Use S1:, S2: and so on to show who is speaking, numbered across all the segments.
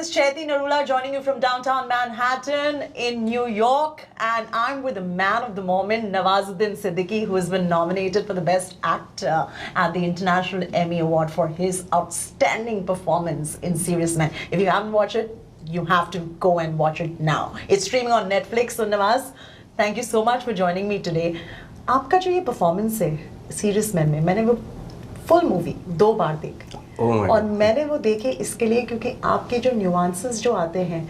S1: is Chaiti Narula joining you from downtown Manhattan in New York, and I'm with the man of the moment, Nawazuddin Siddiqui, who has been nominated for the Best Actor at the International Emmy Award for his outstanding performance in Serious Man. If you haven't watched it, you have to go and watch it now. It's streaming on Netflix. So Nawaz, thank you so much for joining me today. आपका जो ये performance है Serious Man में, मैंने वो full movie 2 बार देखी। और मैंने वो देखे इसके लिए क्योंकि आपके जो न्यूआंसेस जो आते हैं,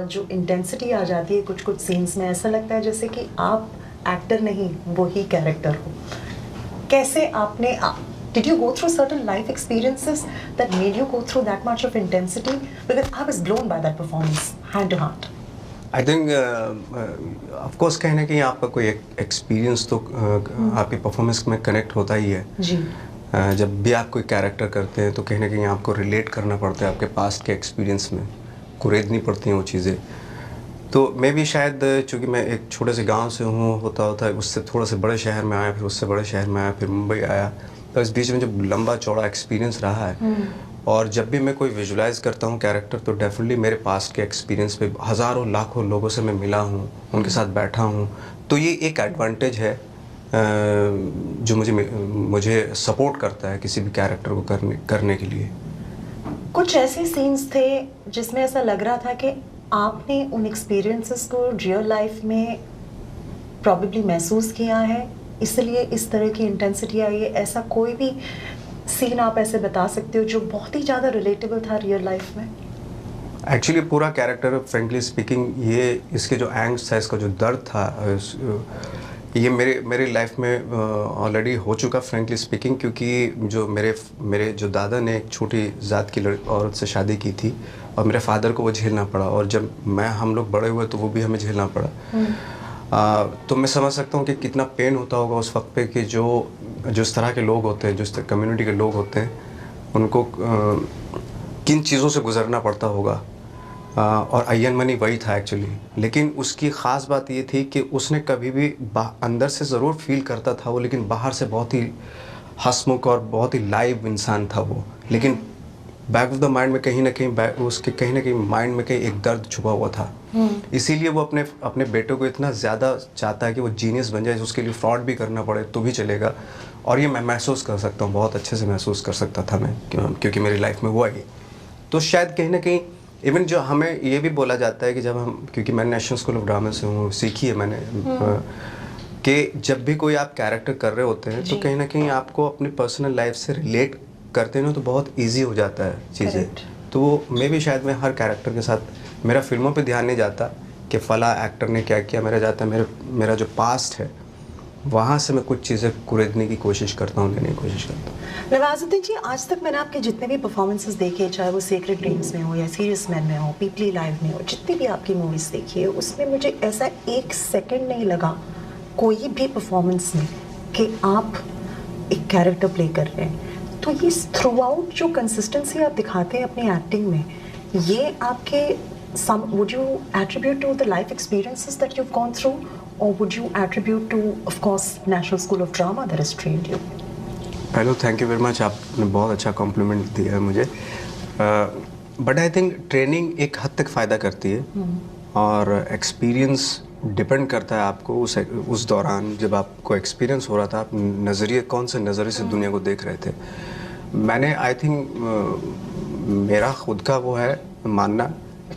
S1: जो इंटेंसिटी आ जाती है कुछ कुछ सीन्स में, ऐसा लगता है जैसे कि आप एक्टर नहीं वो ही कैरेक्टर हो। कैसे आपने Did you go through certain life experiences that made you go through that much of intensity? Because I was blown by that performance, hand to hand.
S2: I think, of course, कहीं ना कहीं आपका कोई experience तो आपकी performance में connect होता ही है जी। जब भी आप कोई कैरेक्टर करते हैं तो कहीं ना कहीं आपको रिलेट करना पड़ता है आपके पास्ट के एक्सपीरियंस में, कुरेदनी पड़ती हैं वो चीज़ें। तो मैं भी शायद, चूँकि मैं एक छोटे से गांव से हूँ, होता उससे थोड़ा से बड़े शहर में आया, फिर उससे बड़े शहर में आया, फिर मुंबई आया, तो इस बीच में जब लंबा चौड़ा एक्सपीरियंस रहा है और जब भी मैं कोई विजुलाइज करता हूँ कैरेक्टर, तो डेफिनेटली मेरे पास्ट के एक्सपीरियंस पे हज़ारों लाखों लोगों से मैं मिला हूँ, उनके साथ बैठा हूँ। तो ये एक एडवांटेज है जो मुझे सपोर्ट करता है किसी भी कैरेक्टर को करने के लिए। कुछ
S1: ऐसे सीन्स थे जिसमें ऐसा लग रहा था कि आपने उन एक्सपीरियंसेस को रियल लाइफ में प्रॉबेबली महसूस किया है, इसलिए इस तरह की इंटेंसिटी आई है। ऐसा कोई भी सीन आप ऐसे बता सकते हो जो बहुत ही ज़्यादा रिलेटेबल था रियल लाइफ में?
S2: एक्चुअली पूरा कैरेक्टर, फ्रेंकली स्पीकिंग, ये इसके जो एंग्स था, इसका जो दर्द था, ये मेरी लाइफ में ऑलरेडी हो चुका, फ्रेंकली स्पीकिंग, क्योंकि जो मेरे जो दादा ने एक छोटी जात की औरत से शादी की थी और मेरे फादर को वो झेलना पड़ा, और जब हम लोग बड़े हुए तो वो भी हमें झेलना पड़ा। तो मैं समझ सकता हूँ कि कितना पेन होता होगा उस वक्त पे कि जो इस तरह के लोग होते हैं, जो कम्युनिटी के लोग होते हैं, उनको किन चीज़ों से गुजरना पड़ता होगा। और अय्यन मनी वही था एक्चुअली, लेकिन उसकी ख़ास बात ये थी कि उसने कभी भी अंदर से ज़रूर फील करता था वो, लेकिन बाहर से बहुत ही हंसमुख और बहुत ही लाइव इंसान था वो, लेकिन बैक ऑफ द माइंड में कहीं ना कहीं माइंड में कहीं एक दर्द छुपा हुआ था। इसीलिए वो अपने बेटे को इतना ज़्यादा चाहता है कि वो जीनियस बन जाए, उसके लिए फ्रॉड भी करना पड़े तो भी चलेगा। और ये मैं महसूस कर सकता हूँ, बहुत अच्छे से महसूस कर सकता था मैं, क्योंकि मेरी लाइफ में वो आई। तो शायद कहीं ना कहीं इवन जो हमें ये भी बोला जाता है कि जब हम, क्योंकि मैं नेशनल स्कूल ऑफ ड्रामा से हूँ, सीखी है मैंने कि जब भी कोई आप कैरेक्टर कर रहे होते हैं तो कहीं ना कहीं आपको अपनी पर्सनल लाइफ से रिलेट करते हैं ना, तो बहुत इजी हो जाता है चीज़ें। तो वो मैं भी शायद मैं हर कैरेक्टर के साथ, मेरा फिल्मों पे ध्यान नहीं जाता कि फ़ला एक्टर ने क्या किया, मेरा जाता है मेरा जो पास्ट है वहाँ से मैं कुछ चीज़ें कुरेदने की कोशिश करता हूँ, लेने की कोशिश करता हूँ।
S1: नवाजुद्दीन जी, आज तक मैंने आपके जितने भी परफॉर्मेंसेस देखे, चाहे वो सेक्रेड ड्रीम्स में हो या सीरियस मैन में हो, पीपली लाइव में हो, जितनी भी आपकी मूवीज़ देखी है, उसमें मुझे ऐसा 1 सेकंड नहीं लगा कोई भी परफॉर्मेंस में कि आप एक कैरेक्टर प्ले कर रहे हैं। तो ये थ्रू आउट जो कंसिस्टेंसी आप दिखाते हैं अपनी एक्टिंग में, ये आपके would you attribute to the life experiences that you've gone through, or would you attribute to, of course, National School of Drama that has trained you?
S2: Hello, thank you very much, आपने बहुत अच्छा complement दिया है मुझे। But I think training एक हद तक फ़ायदा करती है, और एक्सपीरियंस डिपेंड करता है आपको उस दौरान जब आपको एक्सपीरियंस हो रहा था, आप नज़रिए कौन से नज़रिए से दुनिया को देख रहे थे। मैंने आई थिंक मेरा खुद का वो है मानना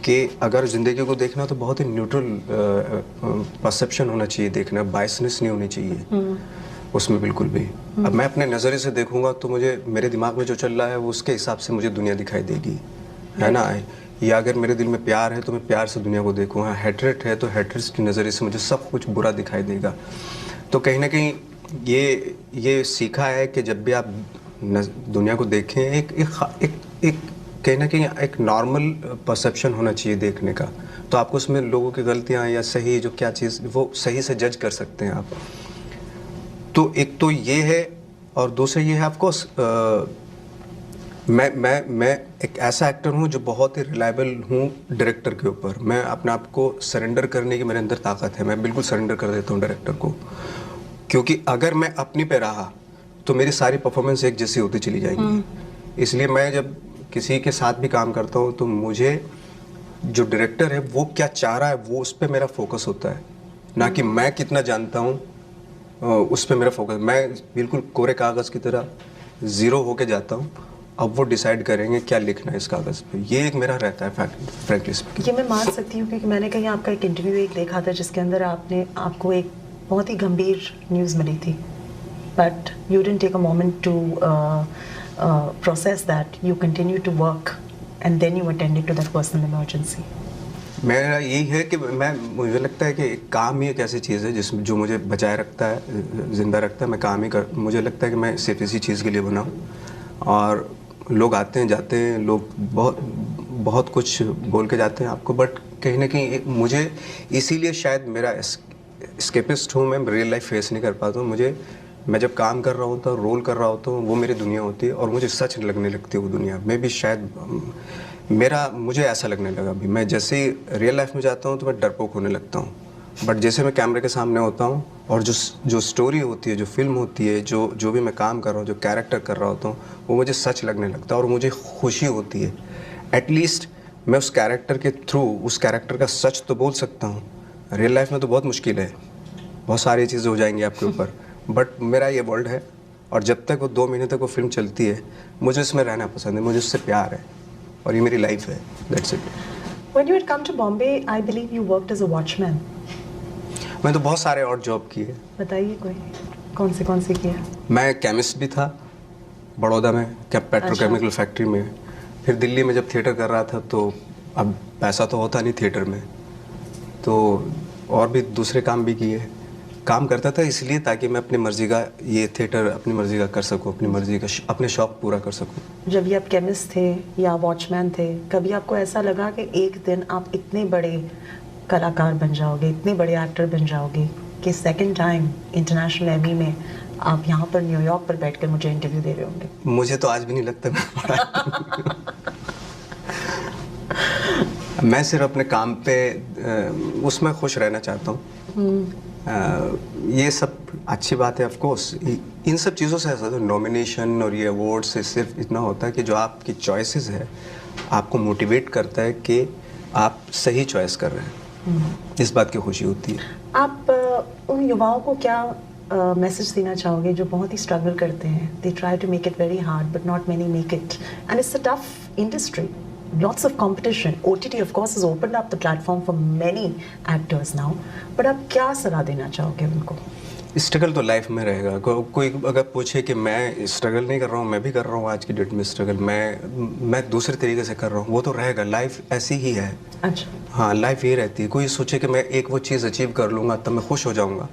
S2: कि अगर ज़िंदगी को देखना तो बहुत ही न्यूट्रल परसेप्शन होना चाहिए, देखना बायसनेस नहीं होनी चाहिए उसमें बिल्कुल भी। अब मैं अपने नज़रिए से देखूंगा तो मुझे, मेरे दिमाग में जो चल रहा है वो उसके हिसाब से मुझे दुनिया दिखाई देगी, है ना। या अगर मेरे दिल में प्यार है तो मैं प्यार से दुनिया को देखूँगा, हेट्रेट है तो हेट्रेट की नज़रिए से मुझे सब कुछ बुरा दिखाई देगा। तो कहीं ना कहीं ये सीखा है कि जब भी आप दुनिया को देखें, एक कहीं ना कहीं एक नॉर्मल परसेप्शन होना चाहिए देखने का, तो आपको उसमें लोगों की गलतियाँ या सही जो क्या चीज़, वो सही से जज कर सकते हैं आप। तो एक तो ये है, और दूसरा ये है ऑफकोर्स, मैं एक ऐसा एक्टर हूँ जो बहुत ही रिलायबल हूँ डायरेक्टर के ऊपर। मैं अपने आप को सरेंडर करने की मेरे अंदर ताकत है, मैं बिल्कुल सरेंडर कर देता हूँ डायरेक्टर को, क्योंकि अगर मैं अपनी पे रहा तो मेरी सारी परफॉर्मेंस एक जैसी होती चली जाएंगी। इसलिए मैं जब किसी के साथ भी काम करता हूँ तो मुझे जो डायरेक्टर है वो क्या चाह रहा है वो उस पर मेरा फोकस होता है, ना कि मैं कितना जानता हूँ उस पर मेरा फोकस। मैं बिल्कुल कोरे कागज़ की तरह ज़ीरो होके जाता हूँ, अब वो डिसाइड करेंगे क्या लिखना है इस कागज़ पे। ये एक मेरा रहता है फ्रैंकली स्पीकिंग।
S1: ये मैं मान सकती हूँ क्योंकि मैंने कहीं आपका एक इंटरव्यू एक देखा था जिसके अंदर आपको एक बहुत ही गंभीर न्यूज़ मिली थी, but you didn't take a moment to process that, you continue to work and then you attended to that personal emergency.
S2: मेरा यही है कि मुझे लगता है कि काम ही एक ऐसी चीज़ है जिसमें जो मुझे बचाए रखता है, ज़िंदा रखता है। मैं काम ही मुझे लगता है कि मैं सिर्फ इसी चीज़ के लिए बना हूँ। और लोग आते हैं जाते हैं, लोग बहुत कुछ बोल के जाते हैं आपको, बट कहीं ना कहीं मुझे इसीलिए शायद मेरा एस्केपिस्ट हूँ, मैं रियल लाइफ फेस नहीं कर पाता हूँ। मैं जब काम कर रहा होता हूँ, रोल कर रहा होता हूँ, वो मेरी दुनिया होती है और मुझे सच लगने लगती है वो दुनिया। मैं भी शायद मुझे ऐसा लगने लगा अभी। मैं जैसे ही रियल लाइफ में जाता हूँ तो मैं डरपोक होने लगता हूँ, बट जैसे मैं कैमरे के सामने होता हूँ और जो स्टोरी होती है, जो फिल्म होती है, जो भी मैं काम कर रहा हूँ, जो कैरेक्टर कर रहा होता हूँ, वो मुझे सच लगने लगता है और मुझे खुशी होती है। एटलीस्ट मैं उस कैरेक्टर के थ्रू उस कैरेक्टर का सच तो बोल सकता हूँ। रियल लाइफ में तो बहुत मुश्किल है, बहुत सारी चीज़ें हो जाएंगी आपके ऊपर, बट मेरा ये वर्ल्ड है और जब तक वो 2 महीने तक वो फिल्म चलती है मुझे उसमें रहना पसंद है, मुझे उससे प्यार है और ये मेरी लाइफ है। That's it.
S1: When you had come to Bombay, I believe you worked as a watchman.
S2: मैं तो बहुत सारे और जॉब किए।
S1: बताइए कोई कौन से किए?
S2: मैं केमिस्ट भी था बड़ौदा में, पेट्रोकेमिकल फैक्ट्री में। फिर दिल्ली में जब थिएटर कर रहा था तो अब पैसा तो होता नहीं थिएटर में, तो और भी दूसरे काम भी किए। काम करता था इसलिए ताकि मैं अपनी मर्जी का ये थिएटर अपनी मर्जी का कर सकूं, अपनी मर्जी का अपने शौक पूरा कर सकूं।
S1: जब ये आप केमिस्ट थे या वॉचमैन थे, कभी आपको ऐसा लगा कि एक दिन आप इतने बड़े कलाकार बन जाओगे, इतने बड़े एक्टर बन जाओगे कि सेकंड टाइम इंटरनेशनल एमी में आप यहाँ पर न्यूयॉर्क पर बैठकर मुझे इंटरव्यू दे रहे होंगे?
S2: मुझे तो आज भी नहीं लगता मैं बड़ा मैं सिर्फ अपने काम पे उसमें खुश रहना चाहता हूँ। ये सब अच्छी बात है ऑफ कोर्स। इन सब चीज़ों से ऐसा तो नॉमिनेशन और ये अवार्ड से सिर्फ इतना होता है कि जो आपकी चॉइसेस है आपको मोटिवेट करता है कि आप सही चॉइस कर रहे हैं, इस बात की खुशी होती है।
S1: आप उन युवाओं को क्या मैसेज देना चाहोगे जो बहुत ही स्ट्रगल करते हैं? They try to make it very hard but not many make it and it's a tough industry, lots of competition. OTT of course has opened up the platform for many actors now, but आप क्या सलाह देना चाहोगे उनको?
S2: Struggle तो life में रहेगा। कोई अगर पूछे कि मैं स्ट्रगल नहीं कर रहा हूँ, मैं भी कर रहा हूँ आज की डेट में स्ट्रगल, मैं दूसरे तरीके से कर रहा हूँ, वो तो रहेगा। लाइफ ऐसी ही है।
S1: अच्छा।
S2: हाँ, लाइफ ये रहती है। कोई सोचे कि मैं एक वो चीज़ अचीव कर लूँगा तब मैं खुश हो जाऊँगा।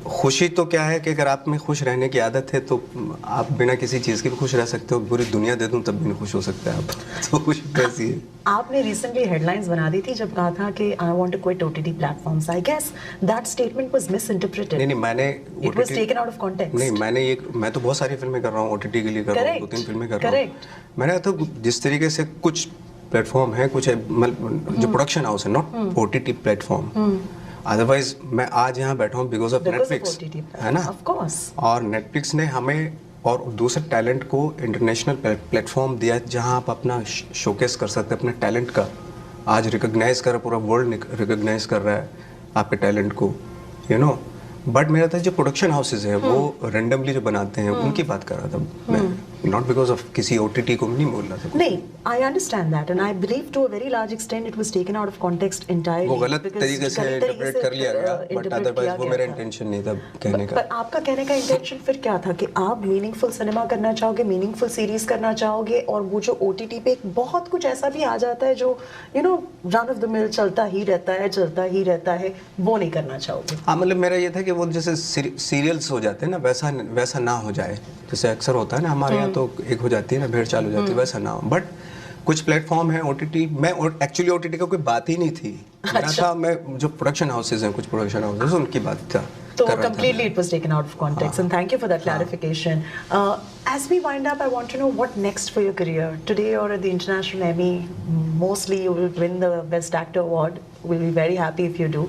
S2: खुशी तो क्या है कि अगर आप में खुश रहने की आदत है तो आप बिना किसी चीज़ के भी खुश रह सकते हो। पूरी दुनिया दे दूं तब भी नहीं खुश हो सकते आप। तो खुशी कैसी है?
S1: आपने रिसेंटली हेडलाइंस बना दी थी जब कहा था कि I want to quit OTT platforms. I guess that statement was misinterpreted.
S2: नहीं, मैंने
S1: it was taken out of context.
S2: नहीं, मैं तो बहुत सारी फिल्में कर रहा हूँ, OTT के लिए कर रहा हूँ, 2-3 फिल्में कर रहा हूँ। मैंने तो जिस तरीके से कुछ प्लेटफॉर्म है, कुछ जो प्रोडक्शन हाउस है, नॉट OTT प्लेटफॉर्म। अदरवाइज मैं आज यहाँ बैठा हूँ बिकॉज ऑफ नेटफ्लिक्स, है ना?
S1: Of course.
S2: और नेटफ्लिक्स ने हमें और दूसरे टैलेंट को इंटरनेशनल प्लेटफॉर्म दिया है जहाँ आप अपना शोकेस कर सकते हैं अपने टैलेंट का। आज रिकॉग्नाइज कर, पूरा वर्ल्ड रिकॉग्नाइज कर रहा है आपके टैलेंट को, यू नो। बट मेरा था जो प्रोडक्शन हाउसेज हैं वो रेंडमली जो बनाते हैं उनकी बात कर रहा था मैं, नॉट बिकॉज ऑफ किसी OTT को नहीं बोल रहा था।
S1: नहीं, I understand that and I believe to a very large extent it was taken out of context entirely.
S2: वो गलत तरीके से इंटरप्रेट कर लिया गया, बट अदरवाइज वो मेरा इंटेंशन नहीं था कहने का।
S1: पर आपका कहने का इंटेंशन फिर क्या था कि आप मीनिंगफुल सिनेमा करना चाहोगे, मीनिंगफुल सीरीज करना चाहोगे, और वो जो OTT पे बहुत कुछ ऐसा भी आ जाता है जो you know run of the mill चलता ही रहता है, वो नहीं करना चाहोगे?
S2: हाँ, मतलब मेरा ये था कि वो जैसे सीरियल्स हो जाते हैं ना, वैसा ना हो जाए। जैसे अक्सर होता है ना हमारे यहाँ तो एक हो जाती है ना, भेड़ चाल हो जाती है, वैसा ना हो। बट कुछ प्लेटफॉर्म है OTT, मैं एक्चुअली OTT का कोई बात ही नहीं थी। मेरा था मैं जो प्रोडक्शन हाउसेज हैं, कुछ प्रोडक्शन हाउसेज उनकी बात था।
S1: So completely it was taken out of context, and thank you for that clarification. As we wind up, I want to know what next for your career today or at the International Emmy. Mostly you will win the Best Actor award. We'll be very happy if you do.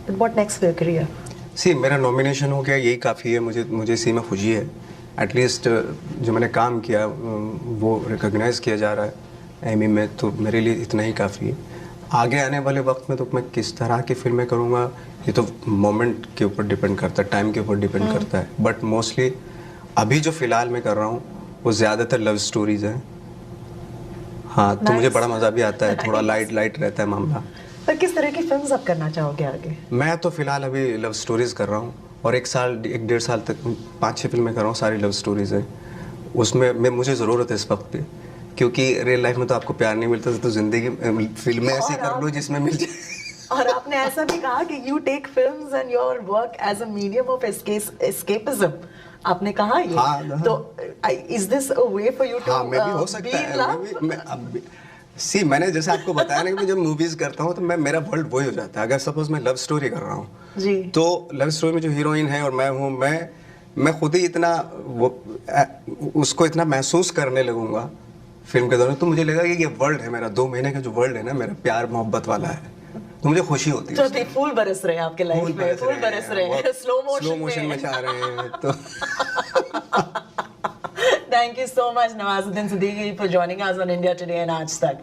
S1: But what next for your career?
S2: सी मेरा nomination हो गया, यही काफ़ी है। मुझे इसी में खुशी है। एटलीस्ट जो मैंने काम किया वो रिकॉग्नाइज किया जा रहा है एमी में, तो मेरे लिए इतना ही काफ़ी है। आगे आने वाले वक्त में तो मैं किस तरह की फिल्में करूँगा ये तो मोमेंट के ऊपर डिपेंड करता है, टाइम के ऊपर डिपेंड करता है, बट मोस्टली अभी जो फ़िलहाल मैं कर रहा हूँ वो ज़्यादातर लव स्टोरीज़ हैं। हाँ, तो मुझे बड़ा मज़ा भी आता है, थोड़ा लाइट रहता है मामला।
S1: पर किस तरह की फिल्म्स आप करना चाहोगे आगे?
S2: मैं तो फ़िलहाल अभी लव स्टोरीज़ कर रहा हूँ और 1-1.5 साल तक 5-6 फिल्में कर रहा हूँ, सारी लव स्टोरीज़ हैं। उसमें मुझे ज़रूरत है इस वक्त पे, क्योंकि रियल लाइफ में तो आपको प्यार नहीं मिलता, तो ज़िंदगी फिल्में ऐसी कर लो जिसमें मिल जाए।
S1: और आपने ऐसा भी कहा कि you take films and your work as a medium of escapism. आपने कहा ये।
S2: हाँ,
S1: तो is this a way for you to
S2: हाँ, मैं भी हो
S1: be
S2: सकता
S1: in
S2: है,
S1: love?
S2: मैंने जैसे आपको बताया ना कि मैं जब मूवीज करता हूँ तो मेरा वर्ल्ड वही हो जाता है। अगर सपोज मैं लव स्टोरी कर रहा हूँ
S1: जी,
S2: तो लव स्टोरी में जो हीरोइन है और मैं हूँ, मैं खुद ही इतना उसको इतना महसूस करने लगूंगा फिल्म के दौरान, तो मुझे लगेगा कि ये वर्ल्ड है मेरा, 2 महीने का जो वर्ल्ड है ना मेरा, प्यार मोहब्बत वाला है, तो मुझे खुशी होती है।
S1: तो फूल बरस रहे हैं आपके लाइफ में, फूल बरस रहे हैं स्लो मोशन
S2: में जा रहे हैं तो
S1: Thank you so much, Nawazuddin Siddiqui, for joining us on India Today and Aaj Tak.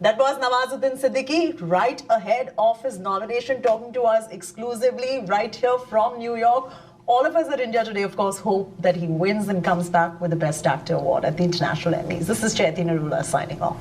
S1: That was Nawazuddin Siddiqui, right ahead of his nomination, talking to us exclusively right here from New York. All of us at India Today, of course, hope that he wins and comes back with the Best Actor Award at the International Emmys. This is Chaitanya Narula signing off.